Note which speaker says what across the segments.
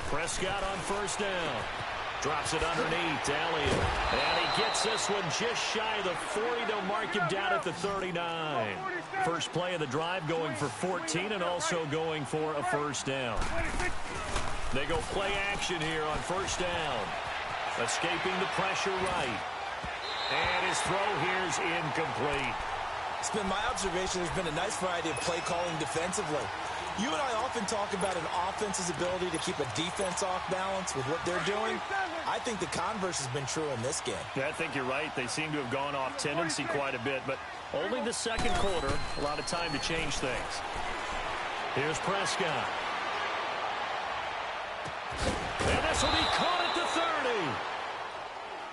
Speaker 1: Prescott on first down. Drops it underneath to Elliott. And he gets this one just shy of the 40. They'll mark him down at the 39. First play of the drive going for 14 and also going for a first down. They go play action here on first down. Escaping the pressure right. And his throw here is incomplete.
Speaker 2: It's been my observation there's been a nice variety of play calling defensively. You and I often talk about an offense's ability to keep a defense off balance with what they're doing. I think the converse has been true in this game.
Speaker 1: Yeah, I think you're right. They seem to have gone off tendency quite a bit, but only the second quarter. A lot of time to change things. Here's Prescott. And this will be caught at the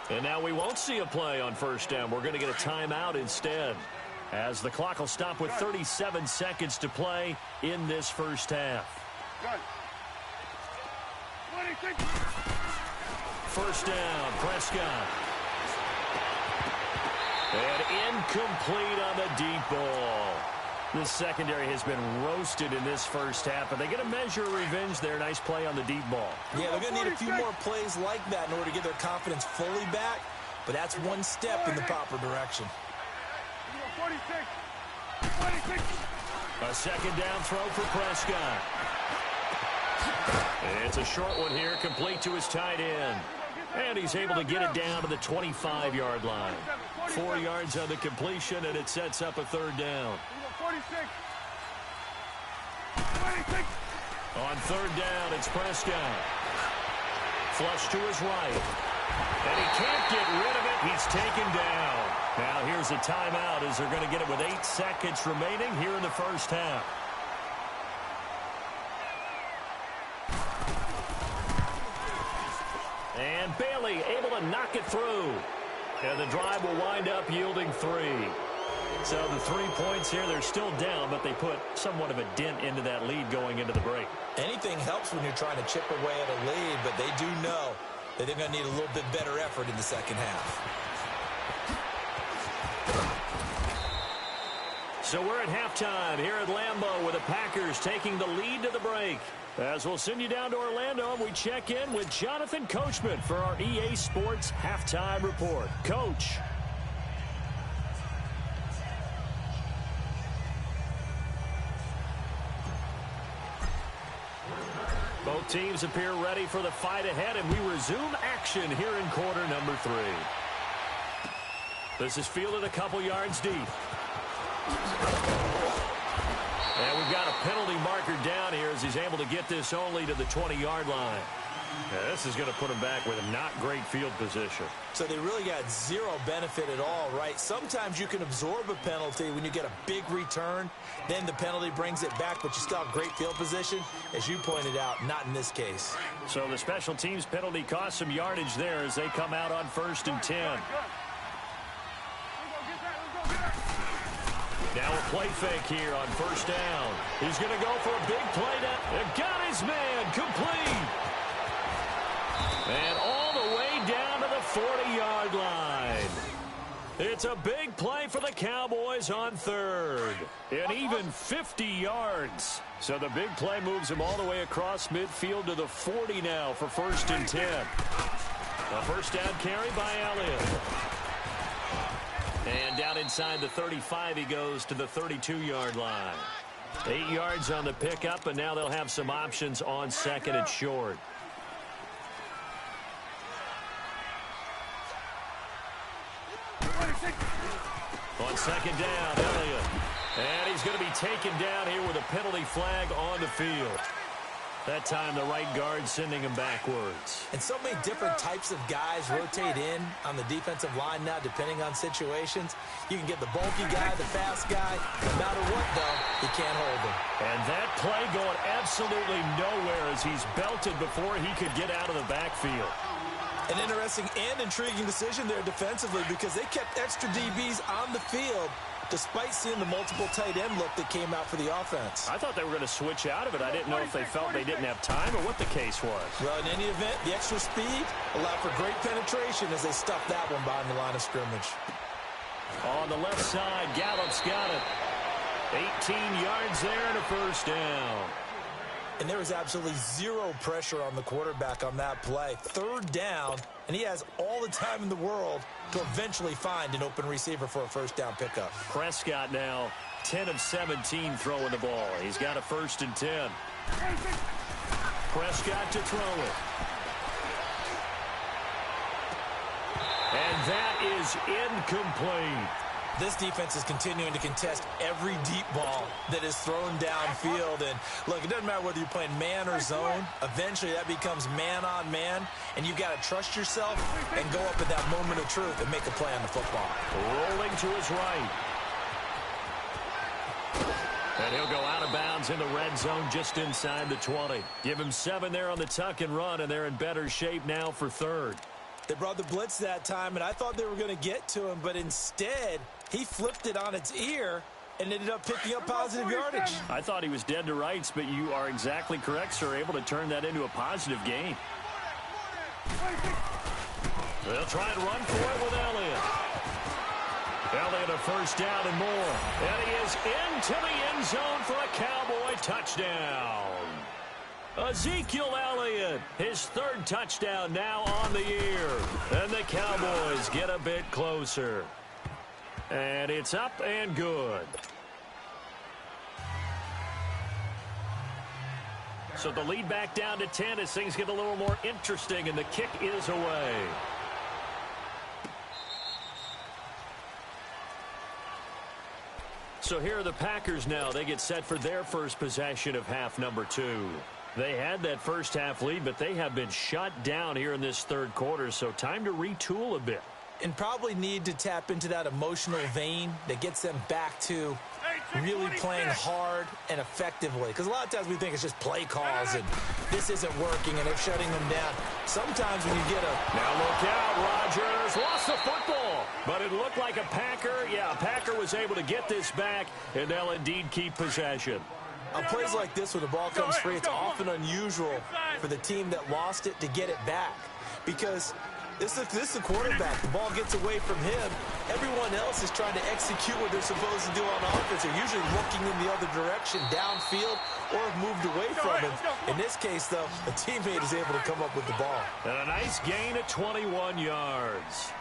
Speaker 1: 30. And now we won't see a play on first down. We're going to get a timeout instead, as the clock will stop with 37 seconds to play in this first half. First down, Prescott. And incomplete on the deep ball. This secondary has been roasted in this first half, but they get a measure of revenge there. Nice play on the deep ball. Yeah, they're going to need a few more plays like that in order to get their confidence fully back, but that's one step in the proper direction. A second down throw for Prescott. And it's a short one here, complete to his tight end. And he's able to get it down to the 25-yard line. 4 yards on the completion, and it sets up a third down. On third down, it's Prescott. Flush to his right. And he can't get rid of it. He's taken down. Now here's a timeout as they're going to get it with 8 seconds remaining here in the first half. And Bailey able to knock it through. And the drive will wind up yielding 3. So the 3 points here, they're still down, but they put somewhat of a dent into that lead going into the break. Anything helps when you're trying to chip away at a lead, but they do know that they're going to need a little bit better effort in the second half. So we're at halftime here at Lambeau with the Packers taking the lead to the break. As we'll send you down to Orlando, we check in with Jonathan Coachman for our EA Sports Halftime Report. Coach. Both teams appear ready for the fight ahead, and we resume action here in quarter number 3. This is fielded a couple yards deep. And we've got a penalty marker down here as he's able to get this only to the 20-yard line. Yeah, this is going to put him back with a not great field position. So they really got zero benefit at all, right? Sometimes you can absorb a penalty when you get a big return. Then the penalty brings it back, but you still have great field position. As you pointed out, not in this case. So the special teams penalty cost some yardage there as they come out on 1st and 10. Now a play fake here on first down. He's going to go for a big play down. They've got his man complete. And all the way down to the 40-yard line. It's a big play for the Cowboys on 3rd. And even 50 yards. So the big play moves him all the way across midfield to the 40 now for 1st and 10. A first down carry by Elliott. And down inside the 35, he goes to the 32-yard line. 8 yards on the pickup, and now they'll have some options on 2nd and short. On 2nd down, Elliott. And he's going to be taken down here with a penalty flag on the field. That time the right guard sending him backwards. And so many different types of guys rotate in on the defensive line now depending on situations. You can get the bulky guy, the fast guy. No matter what, though, you can't hold him. And that play going absolutely nowhere as he's belted before he could get out of the backfield. An interesting and intriguing decision there defensively because they kept extra DBs on the field despite seeing the multiple tight end look that came out for the offense. I thought they were going to switch out of it. I didn't know if they felt they didn't have time or what the case was. Well, in any event, the extra speed allowed for great penetration as they stuffed that one behind the line of scrimmage. On the left side, Gallup's got it. 18 yards there and a first down.
Speaker 2: And there was absolutely zero pressure on the quarterback on that play. Third down, and he has all the time in the world to eventually find an open receiver for a first down pickup.
Speaker 1: Prescott now 10 of 17 throwing the ball. He's got a 1st and 10. Prescott to throw it. And that is incomplete.
Speaker 2: This defense is continuing to contest every deep ball that is thrown downfield. And, look, it doesn't matter whether you're playing man or zone. Eventually, that becomes man-on-man, and you've got to trust yourself and go up at that moment of truth and make a play on the football.
Speaker 1: Rolling to his right. And he'll go out of bounds in the red zone just inside the 20. Give him 7 there on the tuck and run, and they're in better shape now for 3rd.
Speaker 2: They brought the blitz that time, and I thought they were going to get to him, but instead he flipped it on its ear and ended up picking up positive yardage.
Speaker 1: I thought he was dead to rights, but you are exactly correct, sir. Able to turn that into a positive gain. They'll try and run for it with Elliott. Elliott a 1st down and more. And he is into the end zone for a Cowboy touchdown. Ezekiel Elliott, his 3rd touchdown now on the year. And the Cowboys get a bit closer. And it's up and good. So the lead back down to 10 as things get a little more interesting, and the kick is away. So here are the Packers now. They get set for their first possession of half number 2. They had that first half lead, but they have been shut down here in this 3rd quarter, so time to retool a bit.
Speaker 2: And probably need to tap into that emotional vein that gets them back to really playing hard and effectively. Because a lot of times we think it's just play calls and this isn't working and they're shutting them down. Sometimes when you get a...
Speaker 1: Now look out, Rodgers lost the football. But it looked like a Packer. Yeah, a Packer was able to get this back, and they'll indeed keep possession.
Speaker 2: On plays like this, when the ball comes free, it's often unusual for the team that lost it to get it back. Because this is the quarterback. The ball gets away from him. Everyone else is trying to execute what they're supposed to do on offense. They're usually looking in the other direction, downfield, or have moved away from him. In this case, though, a teammate is able to come up with the ball.
Speaker 1: And a nice gain of 21 yards.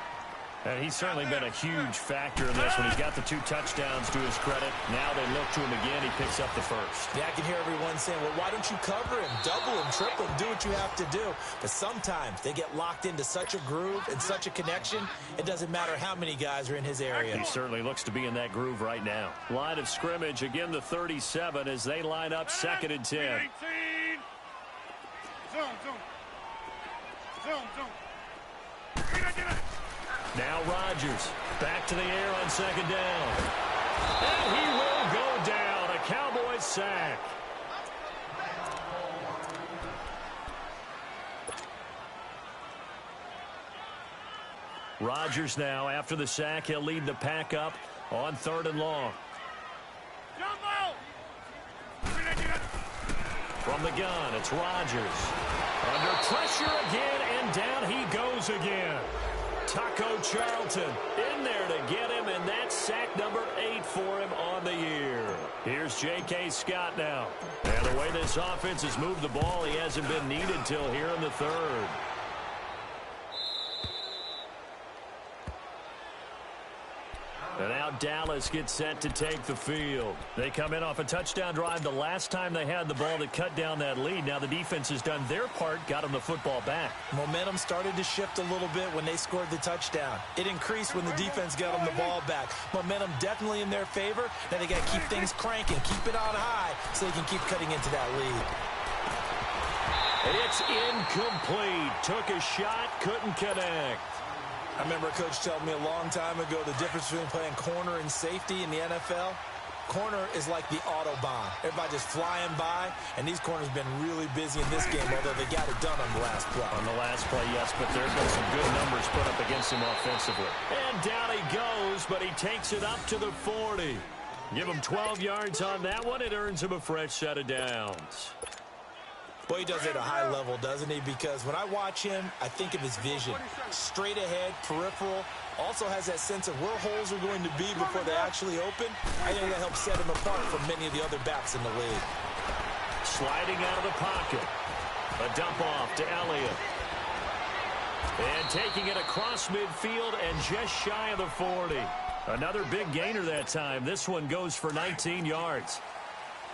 Speaker 1: And he's certainly been a huge factor in this when he's got the 2 touchdowns to his credit. Now they look to him again. He picks up the 1st.
Speaker 2: Yeah, I can hear everyone saying, well, why don't you cover him, double him, triple him, do what you have to do. But sometimes they get locked into such a groove and such a connection, it doesn't matter how many guys are in his area.
Speaker 1: He certainly looks to be in that groove right now. Line of scrimmage, again the 37 as they line up 2nd and 10.
Speaker 3: Zone, zone. Zone, zone.
Speaker 1: Now Rodgers back to the air on 2nd down. And he will go down. A Cowboys sack. Rodgers now, after the sack, he'll lead the pack up on 3rd and long. From the gun, it's Rodgers. Under pressure again, and down he goes again. Taco Charlton in there to get him, and that's sack number 8 for him on the year. Here's J.K. Scott now. And the way this offense has moved the ball, he hasn't been needed till here in the 3rd. And now Dallas gets set to take the field. They come in off a touchdown drive the last time they had the ball to cut down that lead. Now the defense has done their part, got them the football back.
Speaker 2: Momentum started to shift a little bit when they scored the touchdown. It increased when the defense got them the ball back. Momentum definitely in their favor. Now they got to keep things cranking, keep it on high so they can keep cutting into that lead.
Speaker 1: It's incomplete. Took a shot, couldn't connect.
Speaker 2: I remember a coach telling me a long time ago the difference between playing corner and safety in the NFL. Corner is like the Autobahn. Everybody just flying by, and these corners have been really busy in this game, although they got it done on the last play.
Speaker 1: On the last play, yes, but there have been some good numbers put up against him offensively. And down he goes, but he takes it up to the 40. Give him 12 yards on that one. It earns him a fresh set of downs.
Speaker 2: Well, he does it at a high level, doesn't he? Because when I watch him, I think of his vision. Straight ahead, peripheral. Also has that sense of where holes are going to be before they actually open. I think that helps set him apart from many of the other backs in the league.
Speaker 1: Sliding out of the pocket. A dump off to Elliott. And taking it across midfield and just shy of the 40. Another big gainer that time. This one goes for 19 yards.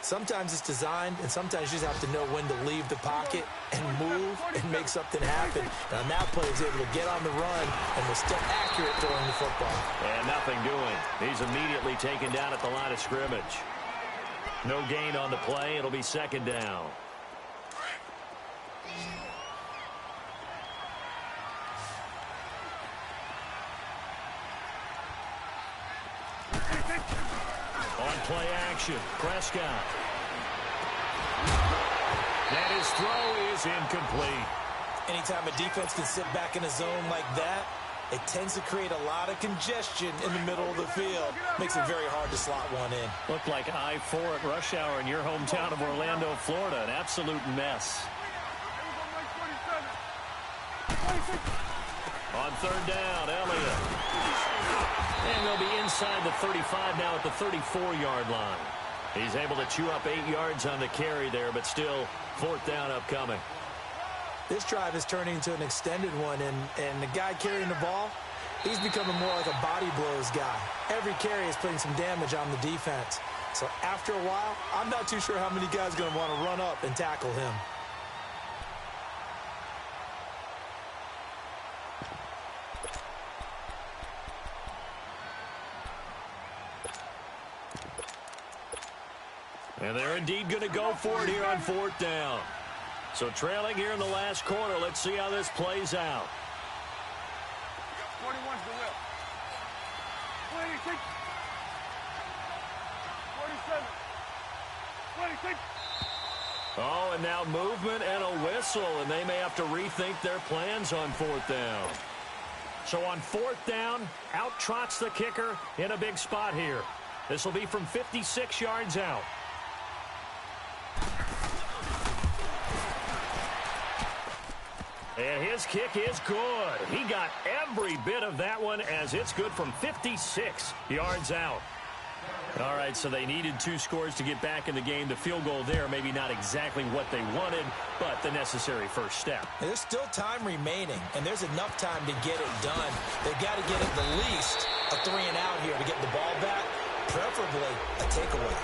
Speaker 2: Sometimes it's designed, and sometimes you just have to know when to leave the pocket and move and make something happen. And on that play, he's able to get on the run and was still accurate throwing the football.
Speaker 1: And nothing doing. He's immediately taken down at the line of scrimmage. No gain on the play. It'll be second down. On play action, Prescott. And his throw is incomplete.
Speaker 2: Anytime a defense can sit back in a zone like that, it tends to create a lot of congestion in the middle of the field. Makes it very hard to slot one in.
Speaker 1: Looked like I-4 at rush hour in your hometown of Orlando, Florida. An absolute mess. On third down, Elliott. And they'll be inside the 35 now at the 34-yard line. He's able to chew up 8 yards on the carry there, but still fourth down upcoming.
Speaker 2: This drive is turning into an extended one, and the guy carrying the ball, he's becoming more like a body blows guy. Every carry is putting some damage on the defense. So after a while, I'm not too sure how many guys are going to want to run up and tackle him.
Speaker 1: And they're indeed going to go for it here on fourth down. So trailing here in the last quarter. Let's see how this plays out.
Speaker 3: 41's the whip. 26. 47. 26.
Speaker 1: Oh, and now movement and a whistle, and they may have to rethink their plans on fourth down. So on fourth down, out trots the kicker in a big spot here. This will be from 56 yards out. And his kick is good. He got every bit of that one as it's good from 56 yards out. All right, so they needed 2 scores to get back in the game. The field goal there, maybe not exactly what they wanted, but the necessary first step.
Speaker 2: There's still time remaining, and there's enough time to get it done. They've got to get at the least a 3-and-out here to get the ball back, preferably a takeaway.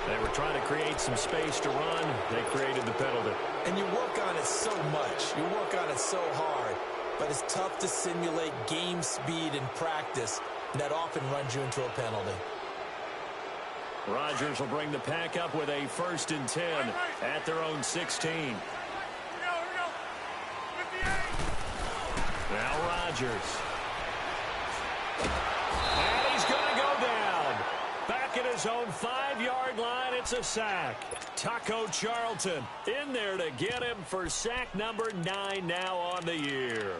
Speaker 1: They were trying to create some space to run. They created the penalty.
Speaker 2: And you work on it so much. You work on it so hard. But it's tough to simulate game speed in practice. And that often runs you into a penalty.
Speaker 1: Rodgers will bring the pack up with a 1st and 10 at their own 16.
Speaker 3: Here we go. 58.
Speaker 1: Now Rodgers. And he's going to go down. Back at his own 5-yard line, it's a sack. Taco Charlton in there to get him for sack number 9 now on the year.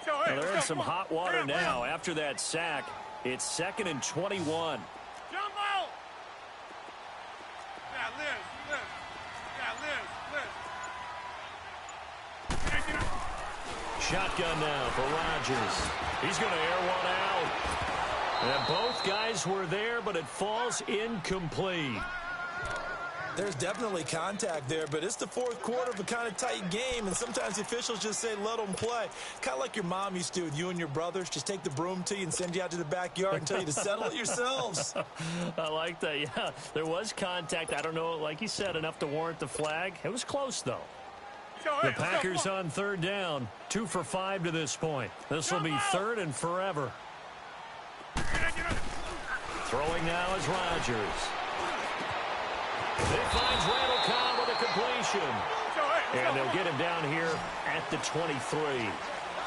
Speaker 1: Well, they're in some hot water now. After that sack, it's 2nd and 21.
Speaker 3: Jump out. Yeah, Liz.
Speaker 1: Shotgun now for Rodgers. He's going to air one out. And both guys were there, but it falls incomplete.
Speaker 2: There's definitely contact there, but it's the 4th quarter of a kind of tight game, and sometimes the officials just say, let them play. Kind of like your mom used to do with you and your brothers. Just take the broom to you and send you out to the backyard and tell you to settle it yourselves.
Speaker 1: I like that, yeah. There was contact. I don't know, like you said, enough to warrant the flag. It was close, though. The Packers on 3rd down. 2 for 5 to this point. This will be 3rd and forever. Throwing now is Rodgers. It finds Randall Cobb with a completion. And they'll get him down here at the 23.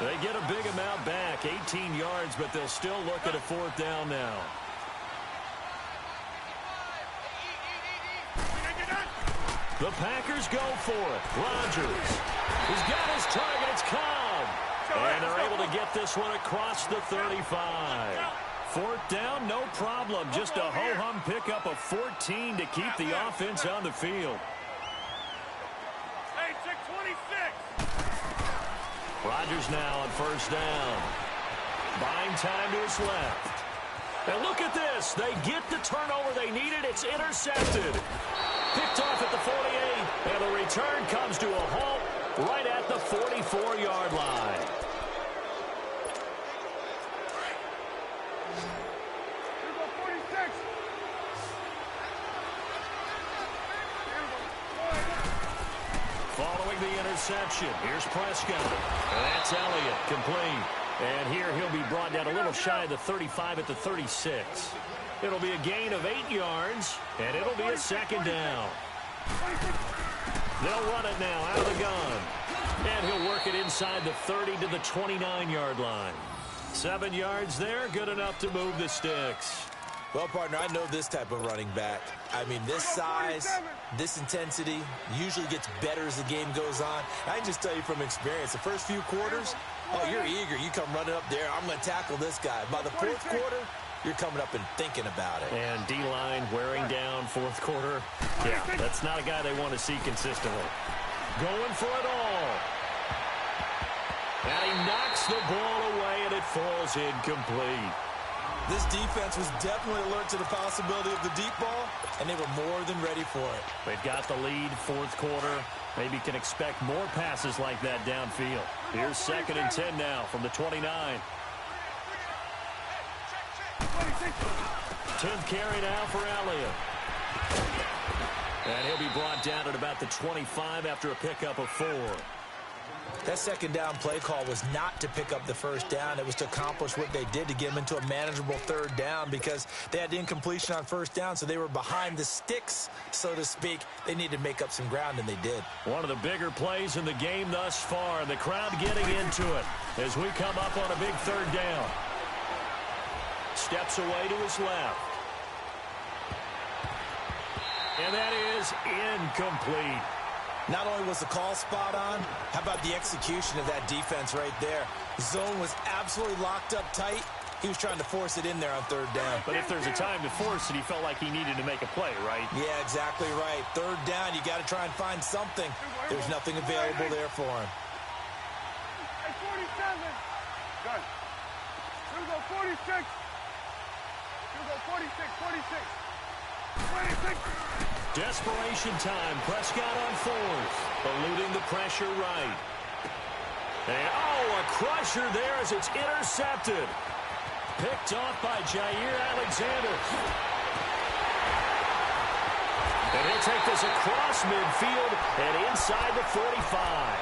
Speaker 1: They get a big amount back, 18 yards, but they'll still look at a 4th down now. The Packers go for it. Rodgers. He's got his target. It's Cobb. And they're able to get this one across the 35. 4th down, no problem. Just a ho-hum pickup of 14 to keep the offense on the field.
Speaker 3: Hey, check 26.
Speaker 1: Rodgers now on 1st down. Buying time to his left. And look at this. They get the turnover they needed. It's intercepted. Picked off at the 48. And the return comes to a halt right at the 44-yard line.
Speaker 3: Here go 46.
Speaker 1: Following the interception, here's Prescott. And that's Elliott, complete. And here he'll be brought down a little shy of the 35 at the 36. It'll be a gain of 8 yards, and it'll be a 2nd down. They'll run it now out of the gun. And he'll work it inside the 30 to the 29-yard line. 7 yards there, good enough to move the sticks.
Speaker 2: Well, partner, I know this type of running back. I mean, this size, this intensity usually gets better as the game goes on. I can just tell you from experience, the first few quarters, oh, you're eager. You come running up there, I'm going to tackle this guy. By the 4th quarter, you're coming up and thinking about it.
Speaker 1: And D-line wearing down 4th quarter. Yeah, that's not a guy they want to see consistently. Going for it all. And he knocks the ball away, and it falls incomplete.
Speaker 2: This defense was definitely alert to the possibility of the deep ball, and they were more than ready for it.
Speaker 1: They've got the lead 4th quarter. Maybe can expect more passes like that downfield. Here's 2nd and 10 now from the 29. 10th carry now for Elliott. And he'll be brought down at about the 25 after a pickup of 4.
Speaker 2: That 2nd down play call was not to pick up the 1st down. It was to accomplish what they did to get them into a manageable 3rd down because they had the incompletion on 1st down, so they were behind the sticks, so to speak. They needed to make up some ground, and they did.
Speaker 1: One of the bigger plays in the game thus far, and the crowd getting into it as we come up on a big 3rd down. Steps away to his left. And that is incomplete.
Speaker 2: Not only was the call spot on, how about the execution of that defense right there? Zone was absolutely locked up tight. He was trying to force it in there on 3rd down.
Speaker 1: But if there's a time to force it, he felt like he needed to make a play, right?
Speaker 2: Yeah, exactly right. 3rd down, you got to try and find something. There's nothing available there for him.
Speaker 3: Hey, 47. Done. Here we go, 46. Here we go, 46, 46. 26.
Speaker 1: Desperation time. Prescott on 4th. Eluding the pressure right. And, oh, a crusher there as it's intercepted. Picked off by Jair Alexander. And he'll take this across midfield and inside the 45.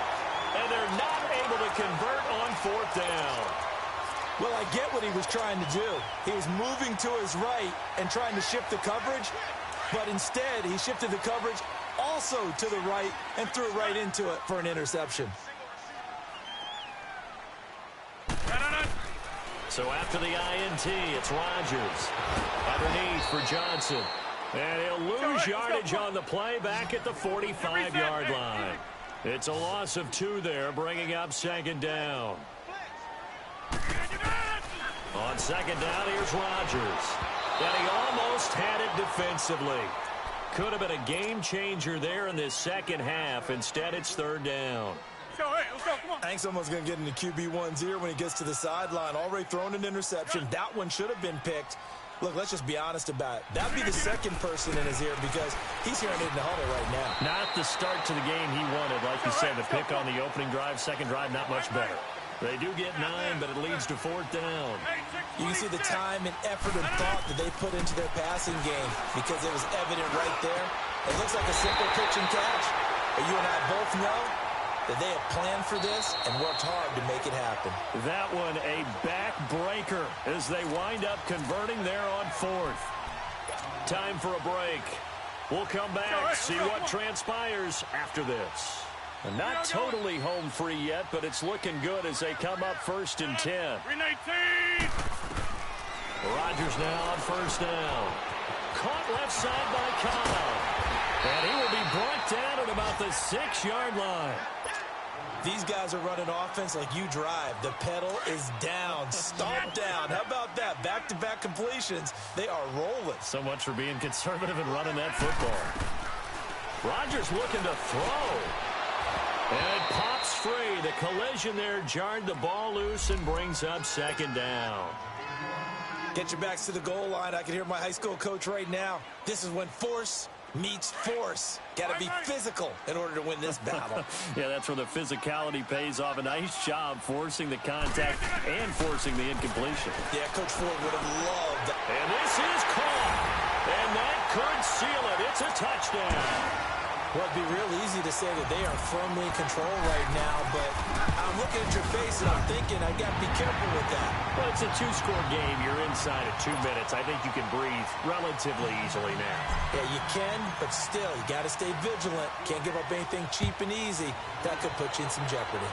Speaker 1: And they're not able to convert on 4th down.
Speaker 2: Well, I get what he was trying to do. He was moving to his right and trying to shift the coverage. But instead, he shifted the coverage also to the right and threw right into it for an interception.
Speaker 1: So after the INT, it's Rodgers. Underneath for Johnson. And he'll lose yardage on the play back at the 45-yard line. It's a loss of 2 there, bringing up 2nd down. On 2nd down, here's Rodgers. And he almost had it defensively. Could have been a game changer there in this 2nd half. Instead, it's 3rd down.
Speaker 3: Let's go, hey, let's go, come on.
Speaker 2: I think someone's going to get into QB1's ear when he gets to the sideline. Already thrown an interception. That one should have been picked. Look, let's just be honest about it. That'd be the 2nd person in his ear because he's hearing it in the huddle right now.
Speaker 1: Not the start to the game he wanted. Like you said, the pick on the opening drive, 2nd drive, not much better. They do get 9, but it leads to 4th down.
Speaker 2: You can see the time and effort and thought that they put into their passing game because it was evident right there. It looks like a simple pitch and catch, but you and I both know that they have planned for this and worked hard to make it happen.
Speaker 1: That one a backbreaker as they wind up converting there on 4th. Time for a break. We'll come back, see what transpires after this. And not totally home free yet, but it's looking good as they come up 1st and 10.
Speaker 3: 319.
Speaker 1: Rodgers now on 1st down. Caught left side by Kyle. And he will be brought down at about the 6-yard line.
Speaker 2: These guys are running offense like you drive. The pedal is down, stomped down. How about that? Back-to-back completions. They are rolling.
Speaker 1: So much for being conservative and running that football. Rodgers looking to throw. And it pops free. The collision there jarred the ball loose and brings up second down.
Speaker 2: Get your backs to the goal line. I can hear my high school coach right now. This is when force meets force. Got to be physical in order to win this battle.
Speaker 1: Yeah, that's where the physicality pays off. A nice job forcing the contact and forcing the incompletion.
Speaker 2: Yeah, Coach Ford would have loved that.
Speaker 1: And this is caught. And that could seal it. It's a touchdown.
Speaker 2: Well, it'd be real easy to say that they are firmly in control right now, but I'm looking at your face and I'm thinking I got to be careful with that.
Speaker 1: Well, it's a two-score game. You're inside of 2 minutes. I think you can breathe relatively easily now.
Speaker 2: Yeah, you can, but still, you got to stay vigilant. Can't give up anything cheap and easy. That could put you in some jeopardy.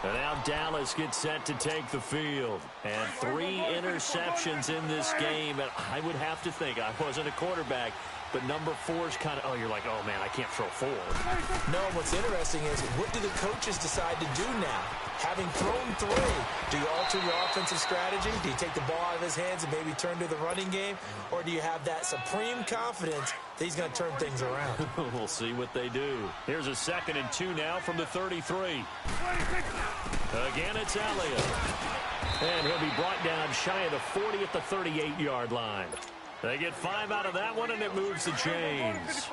Speaker 1: And now Dallas gets set to take the field. And 3 interceptions in this game. And I would have to think, I wasn't a quarterback, but number 4 is kind of, oh, you're like, oh, man, I can't throw 4.
Speaker 2: No, what's interesting is, what do the coaches decide to do now? Having thrown 3, do you alter your offensive strategy? Do you take the ball out of his hands and maybe turn to the running game? Or do you have that supreme confidence that he's going to turn things around?
Speaker 1: We'll see what they do. Here's a 2nd and 2 now from the 33. Again, it's Elliott. And he'll be brought down shy of the 40 at the 38-yard line. They get 5 out of that one, and it moves the chains.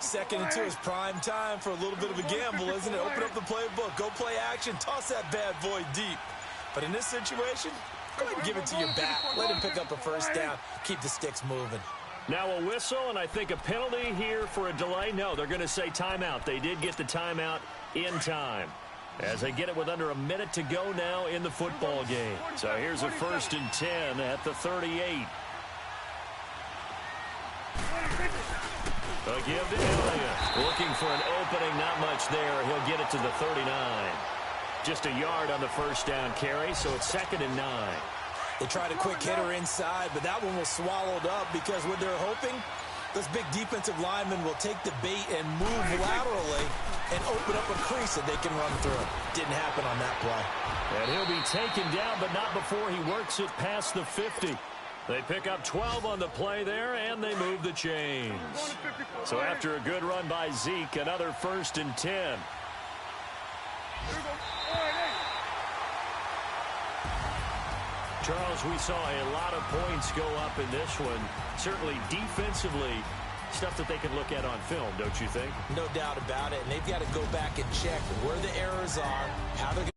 Speaker 2: 2nd and 2 is prime time for a little bit of a gamble, isn't it? Open up the playbook, go play action, toss that bad boy deep. But in this situation, go ahead and give it to your back. Let him pick up a first down. Keep the sticks moving.
Speaker 1: Now a whistle, and I think a penalty here for a delay. No, they're going to say timeout. They did get the timeout in time, as they get it with under a minute to go now in the football game. So here's a 1st and 10 at the 38. A give to Elliott. Looking for an opening, not much there. He'll get it to the 39. Just a yard on the first down carry, so it's 2nd and 9.
Speaker 2: They tried a quick hitter inside, but that one was swallowed up because what they're hoping, this big defensive lineman will take the bait and move laterally and open up a crease that they can run through. Didn't happen on that play.
Speaker 1: And he'll be taken down, but not before he works it past the 50. They pick up 12 on the play there, and they move the chains. So after a good run by Zeke, another 1st and 10. Charles, we saw a lot of points go up in this one. Certainly defensively, stuff that they can look at on film, don't you think?
Speaker 2: No doubt about it. And they've got to go back and check where the errors are, how they're going